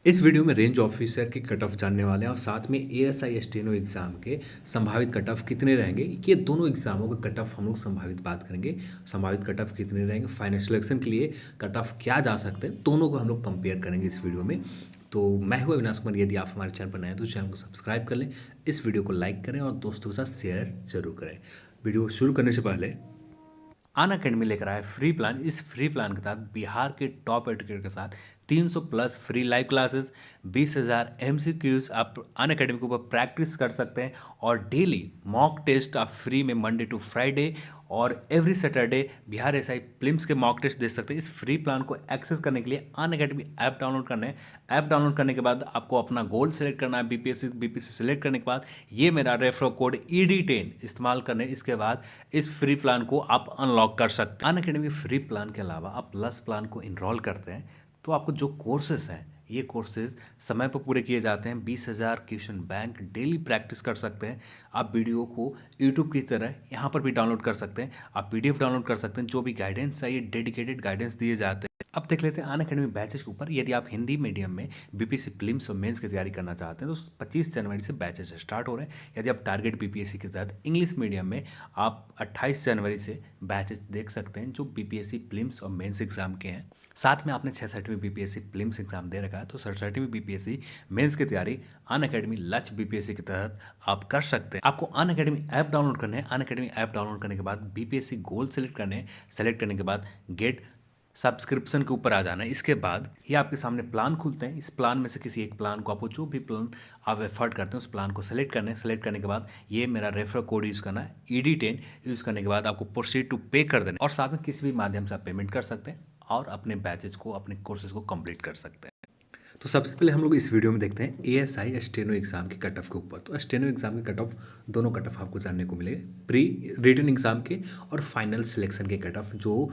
इस वीडियो में range officer की कट ऑफ जानने वाले हैं और साथ में एएसआई स्टेनो एग्जाम के संभावित कट ऑफ कितने रहेंगे। ये दोनों एग्जामों के कट ऑफ हम लोग संभावित बात करेंगे। संभावित कट ऑफ कितने रहेंगे, फाइनल सिलेक्शन के लिए कट ऑफ क्या जा सकते हैं, दोनों को हम लोग कंपेयर करेंगे इस वीडियो में। तो मैं हूँ अविनाश कुमार। यदि आप हमारे चैनल पर नए हैं तो चैनल को सब्सक्राइब कर लें, इस वीडियो को लाइक करें और दोस्तों के साथ शेयर जरूर करें। वीडियो शुरू करने से पहले अन अकेडमी लेकर आया फ्री प्लान। इस फ्री प्लान के तहत बिहार के टॉप एजुकेटर के साथ 300 plus free live classes, 20,000 MCQs आप अन अकेडमी के ऊपर प्रैक्टिस कर सकते हैं और डेली मॉक टेस्ट आप फ्री में मंडे टू फ्राइडे और every Saturday Bihar SI prelims के मॉक टेस्ट दे सकते हैं। इस फ्री प्लान को एक्सेस करने के लिए अन अकेडमी ऐप डाउनलोड करना है। ऐप डाउनलोड करने के बाद आपको अपना गोल सेलेक्ट करना है, बीपीएससी सेलेक्ट करने के बाद ये मेरा रेफरल कोड ED10 इस्तेमाल करने, इसके बाद इस फ्री प्लान को आप अनलॉक कर सकते हैं। अन अकेडमी फ्री प्लान के अलावा आप प्लस प्लान को इनरोल करते हैं तो आपको जो कोर्सेज हैं ये कोर्सेज समय पर पूरे किए जाते हैं। 20,000 क्वेश्चन बैंक डेली प्रैक्टिस कर सकते हैं। आप वीडियो को यूट्यूब की तरह यहाँ पर भी डाउनलोड कर सकते हैं। आप PDF डाउनलोड कर सकते हैं। जो भी गाइडेंस है ये डेडिकेटेड गाइडेंस दिए जाते हैं। अब देख लेते हैं अन अकेडमी बैचेस के ऊपर। यदि आप हिंदी मीडियम में बीपीएससी प्रीलिम्स और मेंस की तैयारी करना चाहते हैं तो 25 जनवरी से बैचेस स्टार्ट हो रहे हैं। यदि आप टारगेट बीपीएससी के तहत इंग्लिश मीडियम में आप 28 जनवरी से बैचेस देख सकते हैं जो बीपीएससी प्रीलिम्स और मेंस एग्जाम के हैं। साथ में आपने 67वीं बीपीएससी प्रीलिम्स एग्जाम दे रखा है तो 67वीं बीपीएससी मेंस की तैयारी अन अकेडमी लक्ष्य बीपीएससी के तहत आप कर सकते हैं। आपको अन अकेडमी ऐप डाउनलोड करना है। अन अकेडमी ऐप डाउनलोड करने के बाद बीपीएससी गोल सेलेक्ट करने हैं। सेलेक्ट करने के बाद गेट सब्सक्रिप्शन के ऊपर आ जाना है। इसके बाद ये आपके सामने प्लान खुलते हैं। इस प्लान में से किसी एक प्लान को, आपको जो भी प्लान आप एफर्ट करते हैं उस प्लान को सेलेक्ट करना है। सेलेक्ट करने के बाद ये मेरा रेफरल कोड यूज़ करना है ED10। यूज़ करने के बाद आपको प्रोसीड टू पे कर देना और साथ में किसी भी माध्यम से आप पेमेंट कर सकते हैं और अपने बैचेज को, अपने कोर्सेज को कंप्लीट कर सकते हैं। तो सबसे पहले हम लोग इस वीडियो में देखते हैं एएसआई स्टेनो एग्जाम के कट ऑफ के ऊपर। तो स्टेनो एग्जाम के कट ऑफ, दोनों कट ऑफ आपको जानने को मिलेगा, प्री रिटन एग्जाम के और फाइनल सिलेक्शन के कट ऑफ जो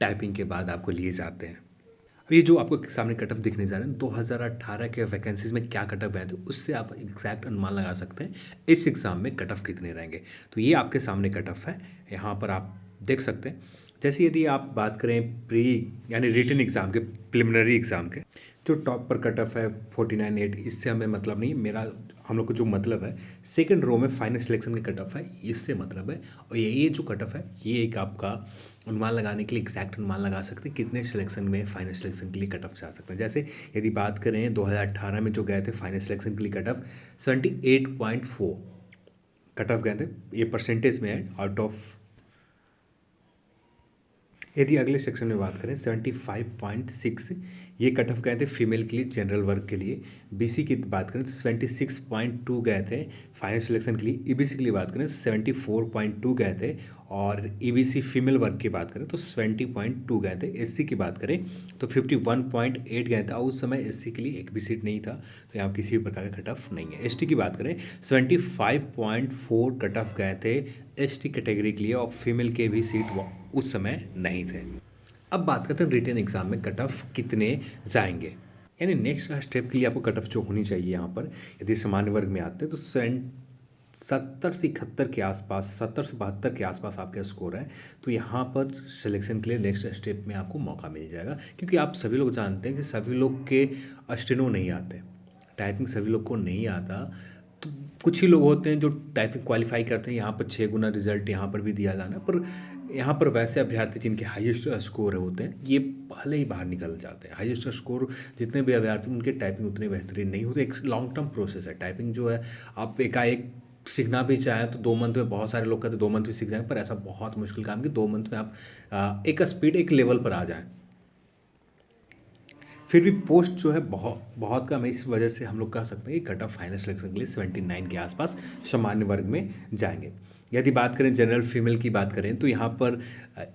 टाइपिंग के बाद आपको लिए जाते हैं। अब ये जो आपको सामने कट ऑफ दिखने जा रहे हैं 2018 के वैकेंसीज में क्या कट ऑफ आए थे उससे आप एग्जैक्ट अनुमान लगा सकते हैं इस एग्ज़ाम में कट ऑफ कितने रहेंगे। तो ये आपके सामने कट ऑफ है, यहाँ पर आप देख सकते हैं। जैसे यदि आप बात करें प्री यानी रिटन एग्ज़ाम के, प्रिलिमिनरी एग्ज़ाम के, जो टॉप पर कट ऑफ है 49.8, इससे हमें मतलब नहीं। मेरा हम लोग को जो मतलब है सेकंड रो में फाइनल सिलेक्शन के कट ऑफ है, इससे मतलब है। और ये जो कट ऑफ है ये एक आपका अनुमान लगाने के लिए, एग्जैक्ट अनुमान लगा सकते हैं कितने सिलेक्शन में फाइनल सिलेक्शन के लिए कट ऑफ जा सकते हैं। जैसे यदि बात करें 2018 में जो गए थे फाइनल सिलेक्शन के लिए कट ऑफ 78.4 कट ऑफ गए थे, ये परसेंटेज में है आउट ऑफ। यदि अगले सेक्शन में बात करें 75.6 ये कट ऑफ गए थे फीमेल के लिए, जनरल वर्ग के लिए। BC की बात करें तो 76.2 गए थे फाइनल सिलेक्शन के लिए। EBC के लिए बात करें 74.2 गए थे और EBC फीमेल वर्ग की बात करें तो 70.2 गए थे। SC की बात करें तो 51.8 गए थे और उस समय SC के लिए एक भी सीट नहीं था, तो यहाँ किसी भी प्रकार का कट ऑफ नहीं है। ST की बात करें 75.4 कट ऑफ गए थे ST कैटेगरी के लिए और फीमेल के भी सीट उस समय नहीं थे। अब बात करते हैं रिटन एग्जाम में कट ऑफ कितने जाएंगे, यानी नेक्स्ट स्टेप के लिए आपको कट ऑफ जो होनी चाहिए यहाँ पर। यदि सामान्य वर्ग में आते हैं तो 70 से 71 के आसपास, 70 से 72 के आसपास आपका स्कोर है, तो यहाँ पर सिलेक्शन के लिए नेक्स्ट स्टेप में आपको मौका मिल जाएगा। क्योंकि आप सभी लोग जानते हैं कि सभी लोग के स्टेनो नहीं आते, टाइपिंग सभी लोग को नहीं आता। तो कुछ ही लोग होते हैं जो टाइपिंग क्वालिफाई करते हैं, यहाँ पर 6 गुना रिजल्ट यहाँ पर भी दिया जाना, पर यहाँ पर वैसे अभ्यर्थी जिनके हाईएस्ट स्कोर होते हैं ये पहले ही बाहर निकल जाते हैं। हाईएस्ट स्कोर जितने भी अभ्यर्थी उनके टाइपिंग उतने बेहतरीन नहीं होते। एक लॉन्ग टर्म प्रोसेस है टाइपिंग जो है। आप एकाएक सीखना भी चाहें तो 2 मंथ में, बहुत सारे लोग कहते हैं 2 मंथ में सीख जाएंगे, पर ऐसा बहुत मुश्किल काम कि 2 मंथ में आप एक स्पीड, एक लेवल पर आ जाएं। फिर भी पोस्ट जो है बहुत बहुत कम है, इस वजह से हम लोग कह सकते हैं कि कट ऑफ फाइनल सिलेक्शन के लिए 79 के आसपास सामान्य वर्ग में जाएंगे। यदि बात करें जनरल फीमेल की बात करें तो यहाँ पर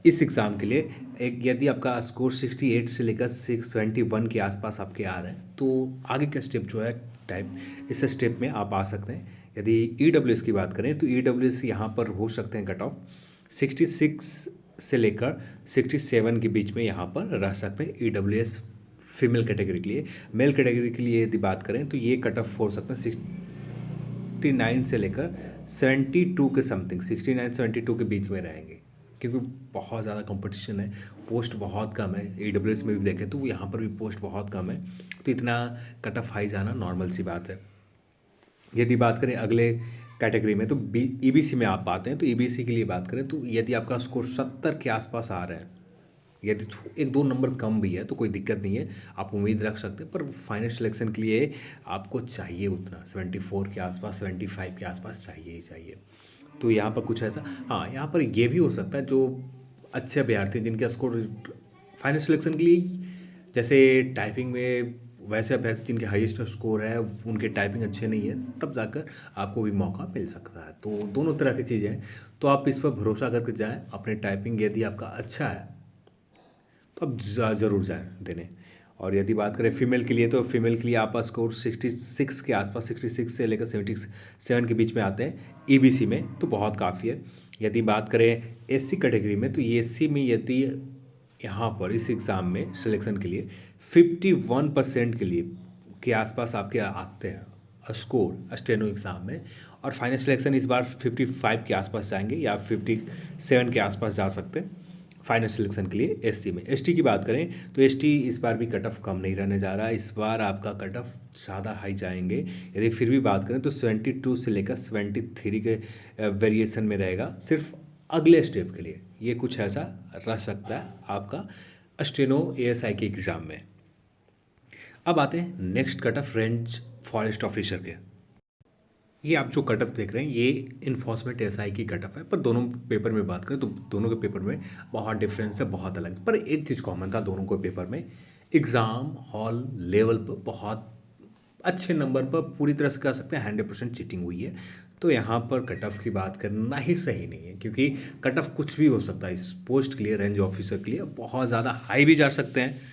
इस एग्ज़ाम के लिए एक, यदि आपका स्कोर 68 से लेकर 621 के आसपास आपके आ रहे हैं तो आगे का स्टेप जो है टाइप, इस स्टेप में आप आ सकते हैं। यदि EWS की बात करें तो EWS यहाँ पर हो सकते हैं कट ऑफ 66 से लेकर 67 के बीच में यहाँ पर रह सकते हैं EWS फीमेल कैटेगरी के लिए। मेल कैटेगरी के लिए यदि बात करें तो ये कट ऑफ हो सकते हैं 69 से लेकर 72 के समथिंग, 69 72 के बीच में रहेंगे। क्योंकि बहुत ज़्यादा कंपटीशन है, पोस्ट बहुत कम है। AWS में भी देखें तो यहाँ पर भी पोस्ट बहुत कम है, तो इतना कट ऑफ हाई जाना नॉर्मल सी बात है। यदि बात करें अगले कैटेगरी में तो EBC में आप आते हैं, तो EBC के लिए बात करें तो यदि आपका स्कोर 70 के आसपास आ रहा है, यदि एक दो नंबर कम भी है तो कोई दिक्कत नहीं है, आप उम्मीद रख सकते हैं। पर फाइनल सिलेक्शन के लिए आपको चाहिए उतना 74 के आसपास, 75 के आसपास चाहिए ही चाहिए। तो यहाँ पर कुछ ऐसा, हाँ यहाँ पर ये भी हो सकता है जो अच्छे अभ्यर्थी हैं जिनका स्कोर फाइनल सिलेक्शन के लिए, जैसे टाइपिंग में वैसे अभ्यर्थी जिनके हाईएस्ट स्कोर है, उनके टाइपिंग अच्छे नहीं है, तब जाकर आपको भी मौका मिल सकता है। तो दोनों तरह की चीज़ें हैं, तो आप इस पर भरोसा करके जाएं। अपने टाइपिंग यदि आपका अच्छा है तो आप ज़रूर जाएं देने। और यदि बात करें फीमेल के लिए, तो फीमेल के लिए आपका स्कोर 66 के आसपास, 66 से लेकर 77 के बीच में आते हैं EBC में, तो बहुत काफ़ी है। यदि बात करें SC कैटेगरी में, तो SC में यदि यहाँ पर इस एग्ज़ाम में सिलेक्शन के लिए 51% के लिए के आसपास आपके आते हैं स्कोर स्टेनो एग्ज़ाम में, और फाइनल सिलेक्शन इस बार 55 के आसपास जाएंगे या 57 के आसपास जा सकते हैं फाइनल सिलेक्शन के लिए। SC में, ST की बात करें तो ST इस बार भी कट ऑफ कम नहीं रहने जा रहा है, इस बार आपका कट ऑफ ज़्यादा हाई जाएंगे। यदि फिर भी बात करें तो 72 से लेकर 73 के वेरिएशन में रहेगा सिर्फ अगले स्टेप के लिए। ये कुछ ऐसा रह सकता है आपका स्टेनो ASI के एग्ज़ाम में। अब आते हैं next cut off range forest officer के। ये आप जो कट ऑफ देख रहे हैं ये इन्फोर्समेंट SI की कट ऑफ है, पर दोनों पेपर में बात करें तो दोनों के पेपर में बहुत डिफरेंस है, बहुत अलग। पर एक चीज़ कॉमन था दोनों को पेपर में, एग्ज़ाम हॉल लेवल पर बहुत अच्छे नंबर पर पूरी तरह से कह सकते हैं 100% चीटिंग हुई है। तो यहाँ पर कट ऑफ की बात करना ही सही नहीं है, क्योंकि कट ऑफ कुछ भी हो सकता है इस पोस्ट के लिए, रेंज ऑफिसर के लिए बहुत ज़्यादा हाई भी जा सकते हैं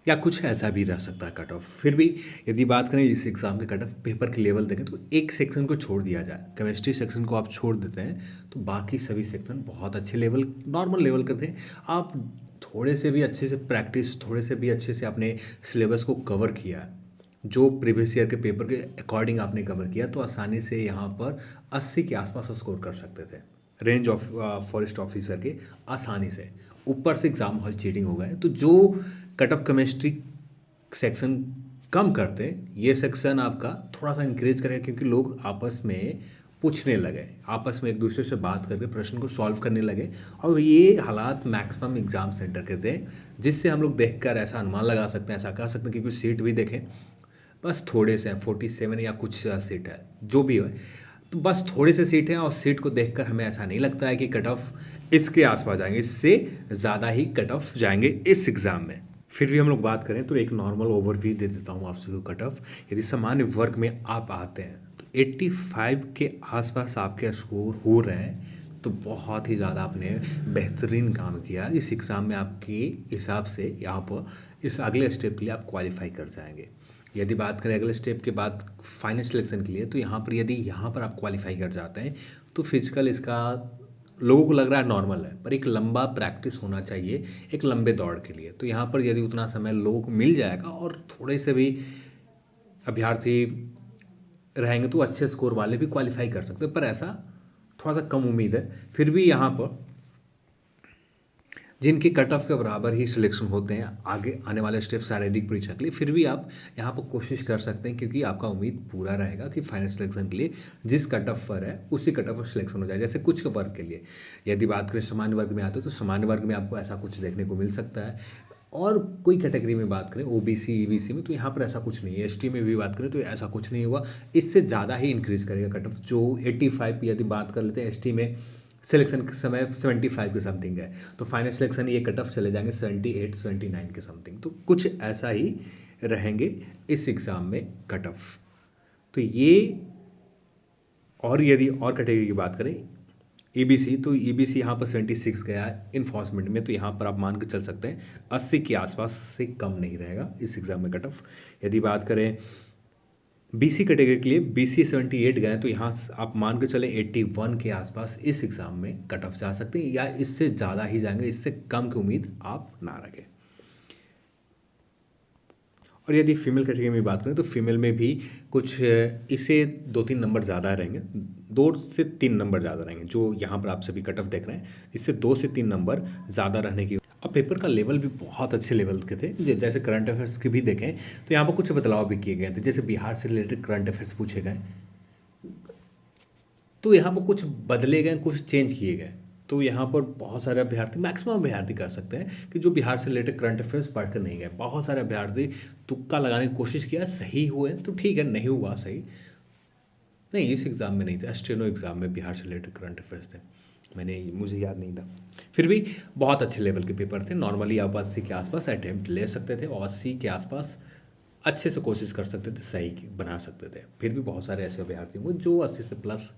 या कुछ ऐसा भी रह सकता है कट ऑफ। फिर भी यदि बात करें इस एग्ज़ाम के कट ऑफ पेपर के लेवल देखें तो एक सेक्शन को छोड़ दिया जाए, केमिस्ट्री सेक्शन को आप छोड़ देते हैं तो बाकी सभी सेक्शन बहुत अच्छे लेवल, नॉर्मल लेवल के थे। आप थोड़े से भी अच्छे से प्रैक्टिस, थोड़े से भी अच्छे से अपने सिलेबस को कवर किया, जो प्रीवियस ईयर के पेपर के अकॉर्डिंग आपने कवर किया, तो आसानी से यहाँ पर 80 के आसपास स्कोर कर सकते थे रेंज ऑफ फॉरेस्ट ऑफिसर के, आसानी से। ऊपर से एग्ज़ाम हॉल चीटिंग हो गए, तो जो कट ऑफ केमिस्ट्री सेक्शन कम करते, ये सेक्शन आपका थोड़ा सा इंक्रीज करेगा, क्योंकि लोग आपस में पूछने लगे, आपस में एक दूसरे से बात करके प्रश्न को सॉल्व करने लगे। और ये हालात मैक्सिमम एग्ज़ाम सेंटर के थे, जिससे हम लोग देखकर ऐसा अनुमान लगा सकते हैं, ऐसा कह सकते हैं कि कुछ सीट भी देखें बस थोड़े से 47 या कुछ सीट है, जो भी है, तो बस थोड़े से सीट हैं। और सीट को देखकर हमें ऐसा नहीं लगता है कि कट ऑफ इसके आसपास जाएंगे, इससे ज़्यादा ही कट ऑफ जाएंगे इस एग्ज़ाम में। फिर भी हम लोग बात करें तो एक नॉर्मल ओवरव्यू दे देता हूँ आपसे कट ऑफ। यदि सामान्य वर्ग में आप आते हैं तो 85 के आसपास आपके स्कोर हो रहे हैं, तो बहुत ही ज़्यादा आपने बेहतरीन काम किया। इस एग्ज़ाम में आपके हिसाब से यहाँ पर इस अगले स्टेप के लिए आप क्वालिफाई कर जाएंगे। यदि बात करें अगले स्टेप के बाद फाइनल सिलेक्शन के लिए, तो यहाँ पर यदि यहाँ पर आप क्वालिफाई कर जाते हैं तो फिजिकल इसका लोगों को लग रहा है नॉर्मल है, पर एक लंबा प्रैक्टिस होना चाहिए एक लंबे दौड़ के लिए। तो यहाँ पर यदि उतना समय लोगों को मिल जाएगा और थोड़े से भी अभ्यर्थी रहेंगे तो अच्छे स्कोर वाले भी क्वालिफाई कर सकते हैं, पर ऐसा थोड़ा सा कम उम्मीद है। फिर भी यहाँ पर जिनके कट ऑफ के बराबर ही सिलेक्शन होते हैं आगे आने वाले स्टेप शारीरिक परीक्षा के लिए, फिर भी आप यहाँ पर कोशिश कर सकते हैं, क्योंकि आपका उम्मीद पूरा रहेगा कि फाइनल सिलेक्शन के लिए जिस कट ऑफ पर है उसी कट ऑफ पर सिलेक्शन हो जाए। जैसे कुछ वर्ग के लिए यदि बात करें सामान्य वर्ग में आते हैं तो सामान्य वर्ग में आपको ऐसा कुछ देखने को मिल सकता है, और कोई कैटेगरी में बात करें OBC EBC में तो यहाँ पर ऐसा कुछ नहीं है। ST में भी बात करें तो ऐसा कुछ नहीं हुआ, इससे ज़्यादा ही इंक्रीज़ करेगा कट ऑफ। जो 85 यदि बात कर लेते हैं ST में सिलेक्शन के समय 75 के समथिंग है, तो फाइनल सिलेक्शन ये कट ऑफ चले जाएंगे 78 79 के समथिंग। तो कुछ ऐसा ही रहेंगे इस एग्ज़ाम में कट ऑफ। तो ये, और यदि और कैटेगरी की बात करें EBC, तो EBC यहाँ पर 76 गया है इन्फोर्समेंट में, तो यहाँ पर आप मान के चल सकते हैं 80 के आसपास से कम नहीं रहेगा इस एग्ज़ाम में कट ऑफ। यदि बात करें BC कैटेगरी के लिए, BC 78 गए, तो यहाँ आप मान के चले 81 के आसपास इस एग्ज़ाम में कट ऑफ जा सकते हैं, या इससे ज़्यादा ही जाएंगे, इससे कम की उम्मीद आप ना रखें। और यदि फीमेल कैटेगरी में बात करें तो फीमेल में भी कुछ इसे 2-3 नंबर ज़्यादा रहेंगे, 2 से 3 नंबर ज़्यादा रहेंगे। जो यहाँ पर आप सभी कट ऑफ देख रहे हैं, इससे 2 से 3 नंबर ज़्यादा रहने की। अब पेपर का लेवल भी बहुत अच्छे लेवल के थे। जैसे करंट अफेयर्स की भी देखें तो यहाँ पर कुछ बदलाव भी किए गए थे। जैसे बिहार से रिलेटेड करंट अफेयर्स पूछे गए, तो यहाँ पर कुछ बदले गए, कुछ चेंज किए गए। तो यहाँ पर बहुत सारे अभ्यर्थी, मैक्सिमम अभ्यर्थी कर सकते हैं कि जो बिहार से रिलेटेड करंट अफेयर्स पढ़ कर नहीं गए। बहुत सारे अभ्यर्थी तुक्का लगाने की कोशिश किया, सही हुए तो ठीक है, नहीं हुआ सही नहीं। इस एग्ज़ाम में नहीं था, स्टेनो एग्ज़ाम में बिहार से रिलेटेड करंट अफेयर्स थे। मुझे याद नहीं था, फिर भी बहुत अच्छे लेवल के पेपर थे। नॉर्मली आप 80 के आसपास अटैम्प्ट ले सकते थे और 80 के आसपास अच्छे से कोशिश कर सकते थे, सही बना सकते थे। फिर भी बहुत सारे ऐसे अभ्यर्थी होंगे जो 80 से प्लस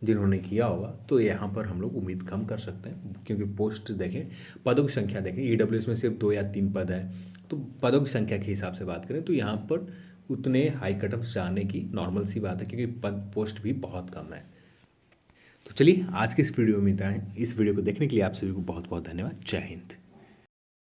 जिन्होंने किया होगा, तो यहाँ पर हम लोग उम्मीद कम कर सकते हैं। क्योंकि पोस्ट देखें, पदों की संख्या देखें, ईडब्ल्यूएस में सिर्फ 2 या 3 पद है, तो पदों की संख्या के हिसाब से बात करें तो यहाँ पर उतने हाई कट ऑफ जाने की नॉर्मल सी बात है, क्योंकि पद पोस्ट भी बहुत कम है। तो चलिए आज की इस वीडियो में इतना है। इस वीडियो को देखने के लिए आप सभी को बहुत बहुत धन्यवाद। जय हिंद।